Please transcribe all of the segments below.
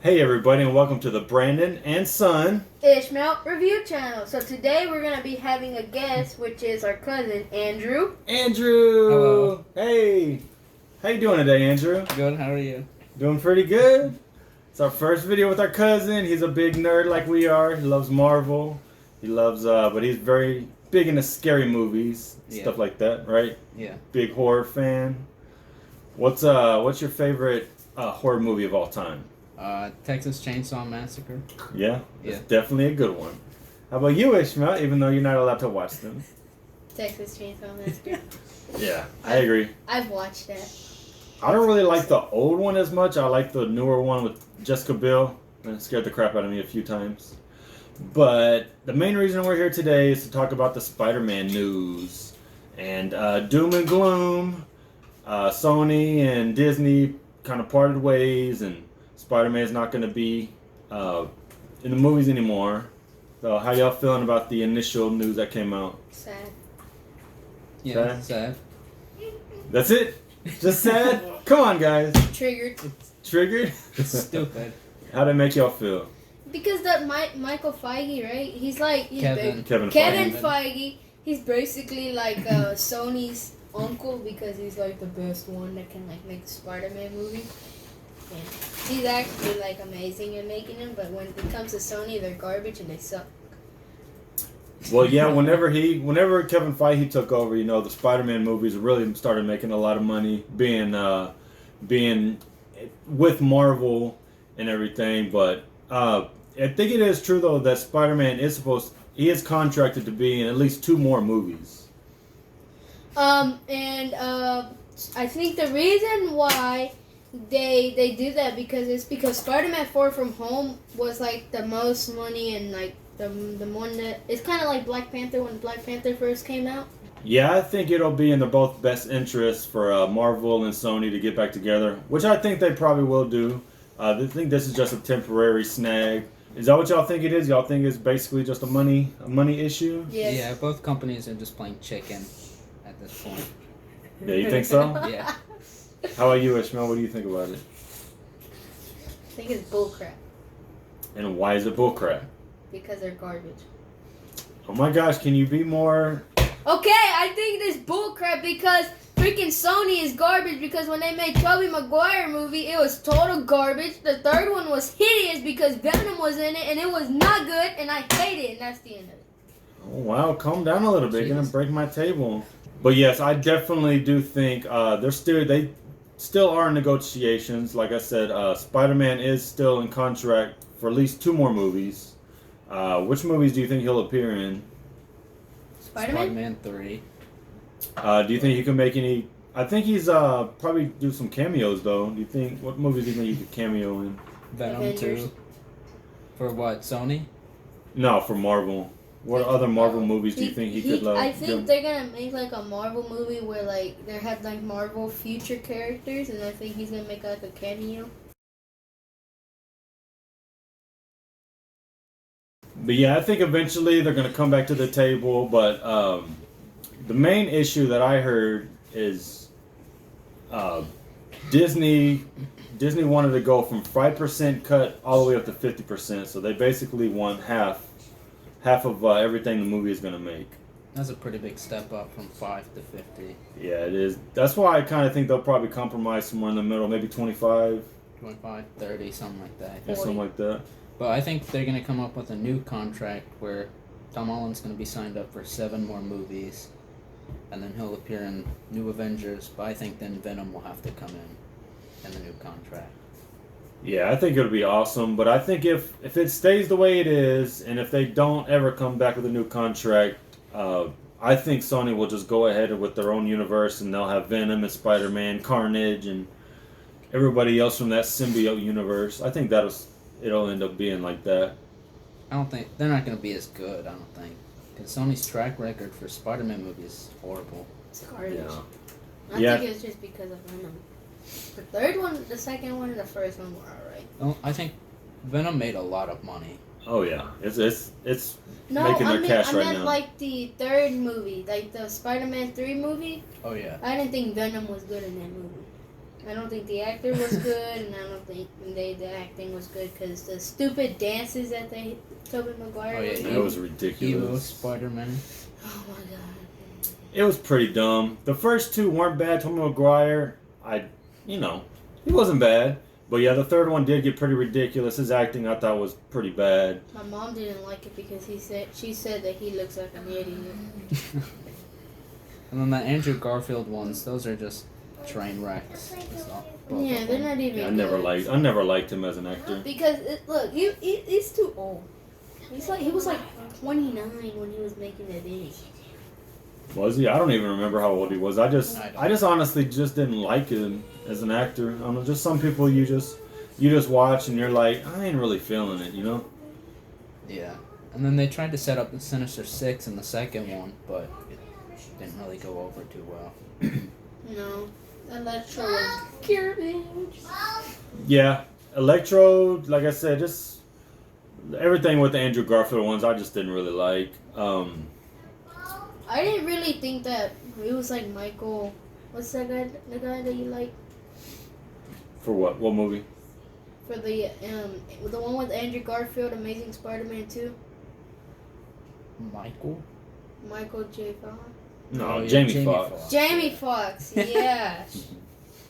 Hey everybody, and welcome to the Brandon and Son Ishmael Review Channel. So today we're going to be having a guest, which is our cousin, Andrew. Andrew! Hello. Hey! How you doing today, Andrew? Good, how are you? Doing pretty good. It's our first video with our cousin. He's a big nerd like we are. He loves Marvel. He loves, but he's very big into scary movies, stuff like that, right? Yeah. Big horror fan. What's your favorite horror movie of all time? Texas Chainsaw Massacre. Yeah? Yeah. It's definitely a good one. How about you, Ishmael, even though you're not allowed to watch them? Texas Chainsaw Massacre. Yeah, I agree. I've watched that. I don't really like the old one as much. I like the newer one with Jessica Biel. It scared the crap out of me a few times. But the main reason we're here today is to talk about the Spider-Man news. And doom and gloom. Sony and Disney kind of parted ways, and Spider-Man's not going to be in the movies anymore. So how y'all feeling about the initial news that came out? Sad. Yeah, sad. That's it? Just sad? Come on, guys. Triggered. Triggered? Stupid. How'd it make y'all feel? Because that Michael Feige, right? He's Kevin. Kevin Feige. He's basically like Sony's uncle because he's like the best one that can like make a Spider-Man movie. And he's actually like amazing at making them, but when it comes to Sony, they're garbage and they suck. Well, yeah, whenever Kevin Feige took over, the Spider-Man movies really started making a lot of money, being with Marvel and everything. But I think it is true though that Spider-Man he is contracted to be in at least 2 more movies. I think the reason why they do that because Spider-Man 4 From Home was like the most money and like the one that it's kind of like Black Panther when Black Panther first came out. Yeah, I think it'll be in their both best interests for Marvel and Sony to get back together, which I think they probably will do. They think this is just a temporary snag. Is that what y'all think it is? Y'all think it's basically just a money issue? Yes. Yeah, both companies are just playing chicken at this point. Yeah, you think so? Yeah. How about you, Ishmael? What do you think about it? I think it's bullcrap And why is it bullcrap? because they're garbage. Oh my gosh, can you be more... Okay, I think this bullcrap because freaking Sony is garbage because when they made Tobey Maguire movie, it was total garbage. The third one was hideous because Venom was in it and it was not good and I hate it and that's the end of it. Oh wow, calm down a little bit. You're gonna break my table. But yes, I definitely do think they still are in negotiations. Like I said, Spider-Man is still in contract for at least 2 more movies. Which movies do you think he'll appear in? Spider-Man? 3. Do you think he can make any... I think he's probably do some cameos though. What movies do you think he could cameo in? Venom Avengers. 2. For what, Sony? No, for Marvel. What other Marvel movies do you think he could I do? think they're gonna make like a Marvel movie where like they have like Marvel future characters and I think he's gonna make like a cameo. But yeah, I think eventually they're going to come back to the table. But the main issue that I heard is Disney wanted to go from 5% cut all the way up to 50%. So they basically want half of everything the movie is going to make. That's a pretty big step up from 5 to 50. Yeah, it is. That's why I kind of think they'll probably compromise somewhere in the middle, maybe 25. 25, 30, something like that. Yeah, something like that. But I think they're going to come up with a new contract where Tom Holland's going to be signed up for 7 more movies. And then he'll appear in New Avengers. But I think then Venom will have to come in the new contract. Yeah, I think it'll be awesome. But I think if it stays the way it is, and if they don't ever come back with a new contract, I think Sony will just go ahead with their own universe, and they'll have Venom and Spider-Man, Carnage, and everybody else from that symbiote universe. I think it'll end up being like that. I don't think they're not going to be as good. I don't think because Sony's track record for Spider-Man movies is horrible. It's garbage. Yeah. I think it's just because of Venom. The third one, the second one, and the first one were alright. Well, I think Venom made a lot of money. Oh yeah, it's No, making their cash I right meant now. like the third movie, like the Spider-Man 3 movie. Oh yeah. I didn't think Venom was good in that movie. I don't think the actor was good, and I don't think the acting was good because the stupid dances that Tobey Maguire. Oh, yeah, was That doing. was ridiculous. Evil Spider-Man. Oh my god. It was pretty dumb. The first two weren't bad. Tobey Maguire, he wasn't bad. But yeah, the third one did get pretty ridiculous. His acting, I thought, was pretty bad. My mom didn't like it because she said that he looks like an idiot. And then the Andrew Garfield ones, those are just train wrecks. Yeah, they're not even. Yeah, good. I never liked him as an actor. Because look, he's too old. He was like 29 when he was making that movie. Was he? I don't even remember how old he was. I just I don't. honestly just didn't like him as an actor. I don't know, just some people you just watch and you're like, I ain't really feeling it, you know? Yeah. And then they tried to set up the Sinister Six in the second one, but it didn't really go over too well. No, Electro was garbage. Yeah, Electro, like I said, just everything with the Andrew Garfield ones, I just didn't really like. I didn't really think that it was like Michael. What's that guy? The guy that you like For what? What movie? for the one with Andrew Garfield, Amazing Spider-Man 2. Michael J. Fox. No, Oh, yeah, Jamie Foxx. Jamie Foxx. Yeah.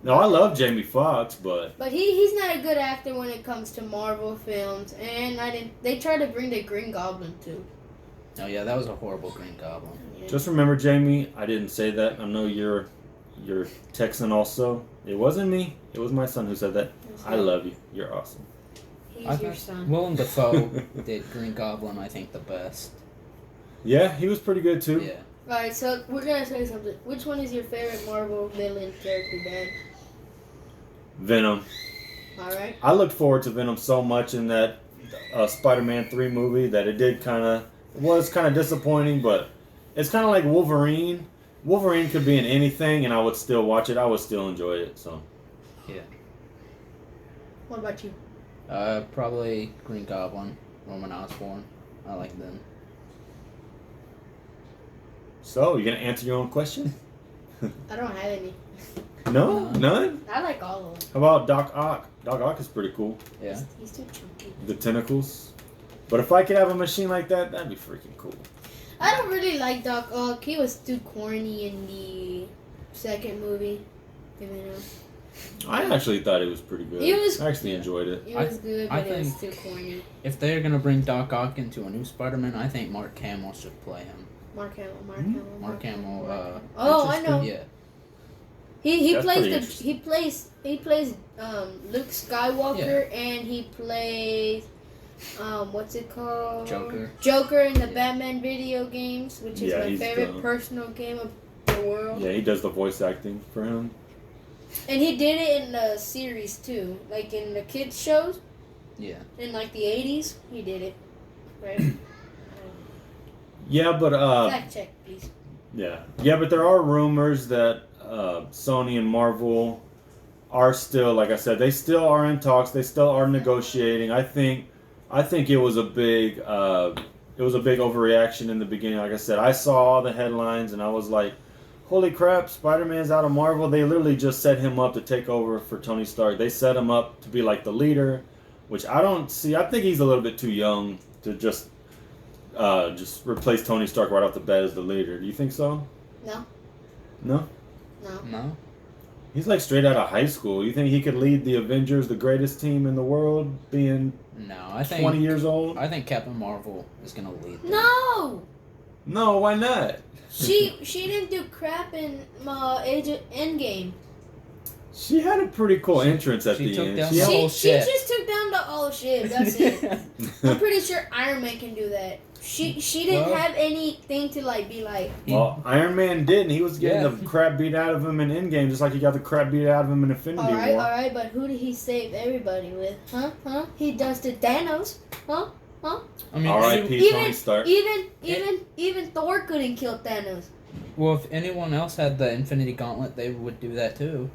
No, I love Jamie Foxx, but But he's not a good actor when it comes to Marvel films, and they tried to bring the Green Goblin too. Oh yeah, that was a horrible Green Goblin. Yeah. just remember, Jamie, I didn't say that. I know you're Texan also. It wasn't me. It was my son who said that. I love you. You're awesome. He's your son. Willem Dafoe did Green Goblin, I think, the best. Yeah, he was pretty good too. Yeah. Alright, so we're gonna say something. Which one is your favorite Marvel villain character, Dan? Venom. Alright. I looked forward to Venom so much in that Spider-Man 3 movie that it was kind of disappointing, but it's kind of like Wolverine. Wolverine could be in anything and I would still watch it. I would still enjoy it. So What about you? Probably Green Goblin, Roman Osborn. I like them. So, you gonna answer your own question? I don't have any. No? No. None? I like all of them. How about Doc Ock? Doc Ock is pretty cool. Yeah. He's too chunky. The tentacles. But if I could have a machine like that, that'd be freaking cool. I don't really like Doc Ock. He was too corny in the second movie. You know, I actually thought it was pretty good. I actually enjoyed it. it was good, I but it was think- too corny. If they're gonna bring Doc Ock into a new Spider-Man, I think Mark Hamill should play him. Mark Hamill. Mark Hamill. Oh, I know. Yeah. He That's plays pretty the interesting. he plays Luke Skywalker and he plays what's it called? Joker. In the Yeah. Batman video games, which is Yeah, my he's favorite dumb. personal game of the world. Yeah, he does the voice acting for him. And he did it in the series too, like in the kids shows Yeah. in like the 80s. He did it, right? Yeah, but Fact check, please. yeah, but there are rumors that Sony and Marvel are still, like I said, they still are in talks. They still are negotiating. I think it was a big overreaction in the beginning. Like I said, I saw all the headlines and I was like, holy crap, Spider-Man's out of Marvel. They literally just set him up to take over for Tony Stark. They set him up to be like the leader, which I don't see. I think he's a little bit too young to just replace Tony Stark right off the bat as the leader. Do you think so? No. No? No. He's like straight out of high school. You think he could lead the Avengers, the greatest team in the world, being No. I think 20 years old? I think Captain Marvel is gonna lead them. No. No, why not? She didn't do crap in Age of Endgame. She had a pretty cool entrance at she the took end. down She the had- whole She ship. just took down the oh shit. That's it. I'm pretty sure Iron Man can do that. She didn't Well- have anything to like be like. Well, Iron Man didn't. He was getting Yeah. the crap beat out of him in Endgame, just like he got the crap beat out of him in Infinity All War. right, but who did he save everybody with? Huh? He does the Thanos. Huh? I mean, R.I.P. Tony Stark. Even Thor couldn't kill Thanos. well, if anyone else had the Infinity Gauntlet, they would do that too.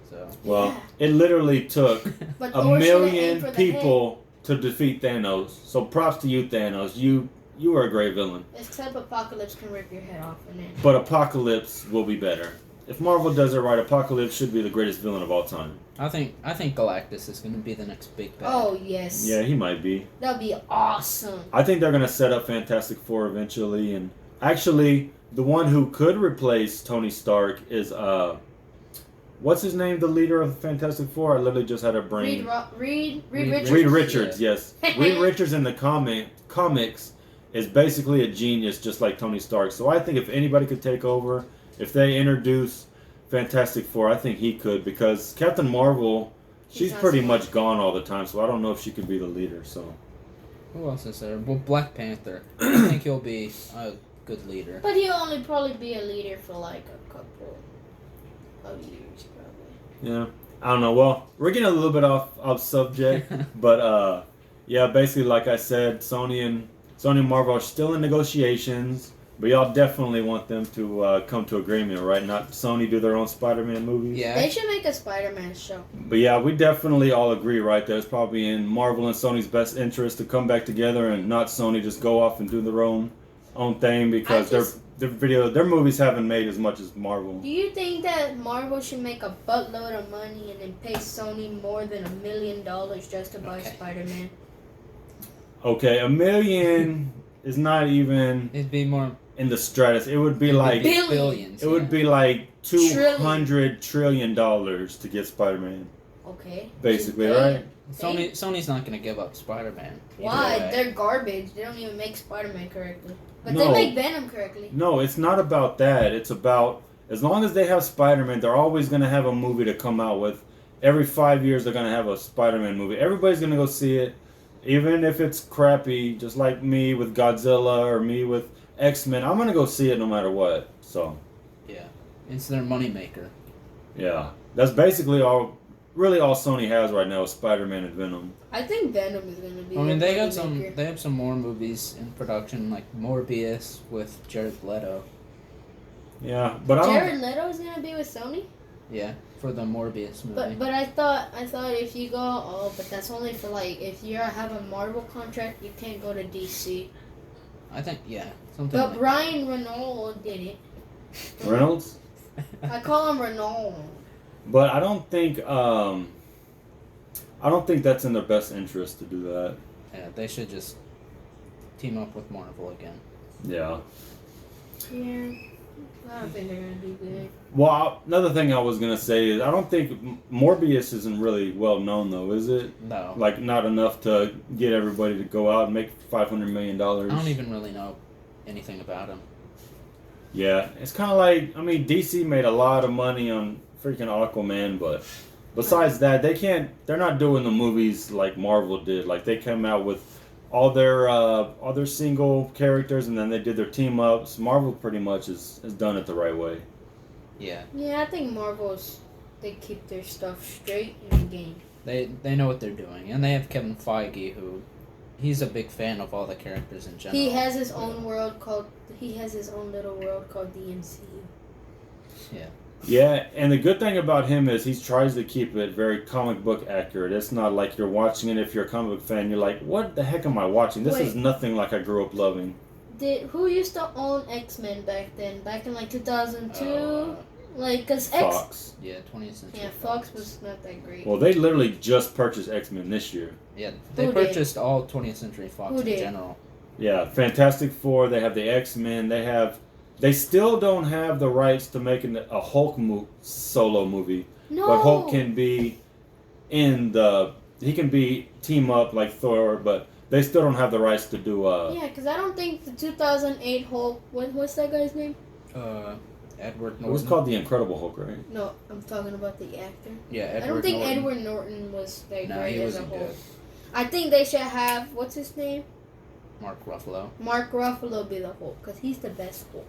So. Well, Yeah. it literally took But a Thor should've aimed million for the people to defeat Thanos. So props to you, Thanos. You were a great villain. head. Except Apocalypse can rip your head off and then. But Apocalypse will be better. if Marvel does it right, Apocalypse should be the greatest villain of all time. I think Galactus is going to be the next big bad. Oh yes. Yeah, he might be. That'd be awesome. I think they're gonna set up Fantastic Four eventually, and actually, the one who could replace Tony Stark is what's his name? The leader of the Fantastic Four. I literally just had a brain. Reed Richards. Reed Richards, yes. Reed Richards in the comics is basically a genius, just like Tony Stark. So I think if anybody could take over, if they introduce Fantastic Four, I think he could, because Captain Marvel, she's pretty much gone all the time, so I don't know if she could be the leader. So Who else is there? Well, Black Panther. I think he'll be a good leader. But he'll only probably be a leader for like a couple of years, probably. yeah, I don't know. Well, we're getting a little bit off subject, but yeah, basically, like I said, Sony and Marvel are still in negotiations. But y'all definitely want them to come to agreement, right? Not Sony do their own Spider-Man movies. Yeah. They should make a Spider-Man show. But yeah, we definitely all agree, right? That it's probably in Marvel and Sony's best interest to come back together and not Sony just go off and do their own thing, because their movies haven't made as much as Marvel. Do you think that Marvel should make a buttload of money and then pay Sony more than $1 million just to buy Spider-Man? Okay, $1 million is not even It'd be more in the stratus. It would be like billions. it would be like $200 trillion to get Spider-Man. Okay. Basically, right? Sony's not going to give up Spider-Man. Why? Way. They're garbage. They don't even make Spider-Man correctly. But No. they make Venom correctly. No, it's not about that. It's about, as long as they have Spider-Man, they're always going to have a movie to come out with. Every 5 years, they're going to have a Spider-Man movie. Everybody's going to go see it, even if it's crappy, just like me with Godzilla or me with X-Men. I'm going to go see it no matter what. So, Yeah. It's their moneymaker. yeah. That's basically all Sony has right now is Spider-Man and Venom. I think Venom is going to be I mean, their they moneymaker. have some more movies in production, like Morbius with Jared Leto. Yeah, but I don't... Jared Leto is going to be with Sony? Yeah, for the Morbius movie. But I thought if you go, but that's only for like, if you have a Marvel contract, you can't go to DC. I think, yeah. Something But like Ryan Reynolds did it. Reynolds? I call him Reynolds. But I don't think that's in their best interest to do that. Yeah, they should just team up with Marvel again. Yeah. Yeah. I don't think they're going to do good. Well, another thing I was gonna say is I don't think Morbius isn't really well known though, is it? No. Like not enough to get everybody to go out and make $500 million. I don't even really know anything about him. Yeah, it's kind of like, I mean, DC made a lot of money on freaking Aquaman, but besides that, they're not doing the movies like Marvel did. Like they came out with all their single characters, and then they did their team ups. Marvel pretty much has done it the right way. Yeah. Yeah, I think they keep their stuff straight in the game. They know what they're doing, and they have Kevin Feige, who he's a big fan of all the characters in general. He has his own world called. He has his own little world called the MCU. Yeah. Yeah, and the good thing about him is he tries to keep it very comic book accurate. It's not like you're watching it, if you're a comic book fan, you're like, what the heck am I watching? This is nothing like I grew up loving. Who used to own X-Men back then? Back in like 2002? Like, cause Fox. Yeah, 20th Century. Yeah, Fox was not that great. Well, they literally just purchased X-Men this year. Yeah, they Who did? purchased all 20th Century Fox Who in did? general. Yeah, Fantastic Four, they have the X-Men, they still don't have the rights to making a Hulk solo movie. No. But Hulk can be he can be team up like Thor, but they still don't have the rights to do Yeah, because I don't think the 2008 Hulk. What's that guy's name? Edward Norton. It was called the Incredible Hulk, right? No, I'm talking about the actor. Yeah, Edward I don't think Norton. Edward Norton was that No, great he as a wasn't Hulk. good. I think they should have what's his name? Mark Ruffalo. Mark Ruffalo be the Hulk because he's the best Hulk.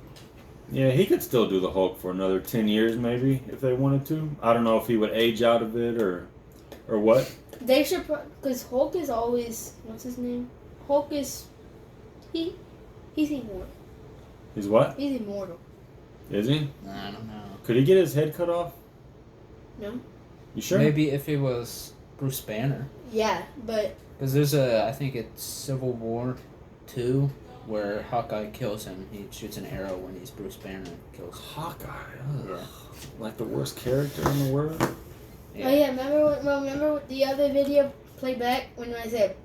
Yeah, he could still do the Hulk for another 10 years maybe if they wanted to. I don't know if he would age out of it or what. They should because Hulk is always what's his name? Hulk is he's immortal. He's what? He's immortal. Is he? I don't know. Could he get his head cut off? No. You sure? Maybe if it was Bruce Banner. Yeah, but Because I think it's Civil War 2, where Hawkeye kills him. He shoots an arrow when he's Bruce Banner. Kills him. Hawkeye. Yeah. Like the worst character in the world. Yeah. Oh yeah, remember what the other video played back when I said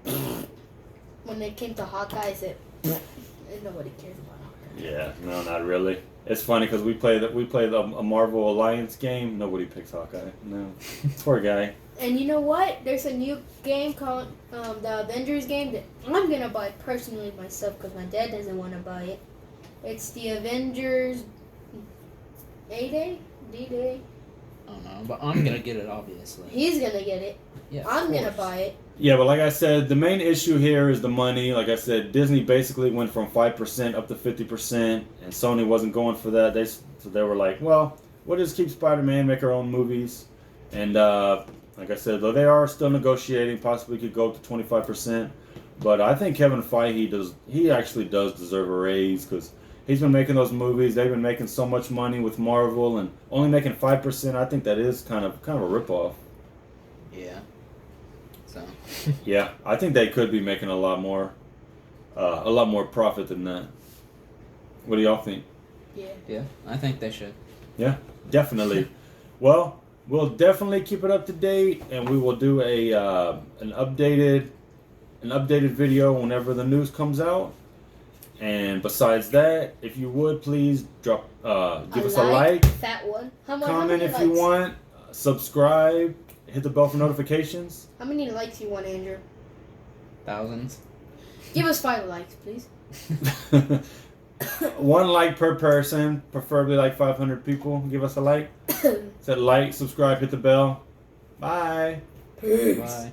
when it came to Hawkeye, I said and nobody cares about Hawkeye. Yeah, no, not really. It's funny because we played a Marvel Alliance game. Nobody picks Hawkeye. No, poor guy. And you know what? There's a new game called the Avengers game that I'm gonna buy personally myself because my dad doesn't want to buy it. It's the Avengers A-Day? D-Day? I don't know, but I'm gonna get it obviously. He's gonna get it. Yeah. I'm gonna buy it. Yeah, but like I said, the main issue here is the money. Like I said, Disney basically went from 5% up to 50%, and Sony wasn't going for that. So they were like, well, we'll just keep Spider-Man, make our own movies. And like I said, though they are still negotiating, possibly could go up to 25%. But I think Kevin Feige actually does deserve a raise because he's been making those movies. They've been making so much money with Marvel, and only making 5%. I think that is kind of a ripoff. Yeah. So. Yeah, I think they could be making a lot more profit than that. What do y'all think? Yeah, I think they should. Yeah, definitely. Well, we'll definitely keep it up to date, and we will do an updated video whenever the news comes out. And besides that, if you would please give us a like, fat one. comment if you want, subscribe, hit the bell for notifications. How many likes you want, Andrew? Thousands. Give us 5 likes, please. 1 like per person, preferably like 500 people. Give us a like. Said like, subscribe, hit the bell. Bye. Peace. Bye.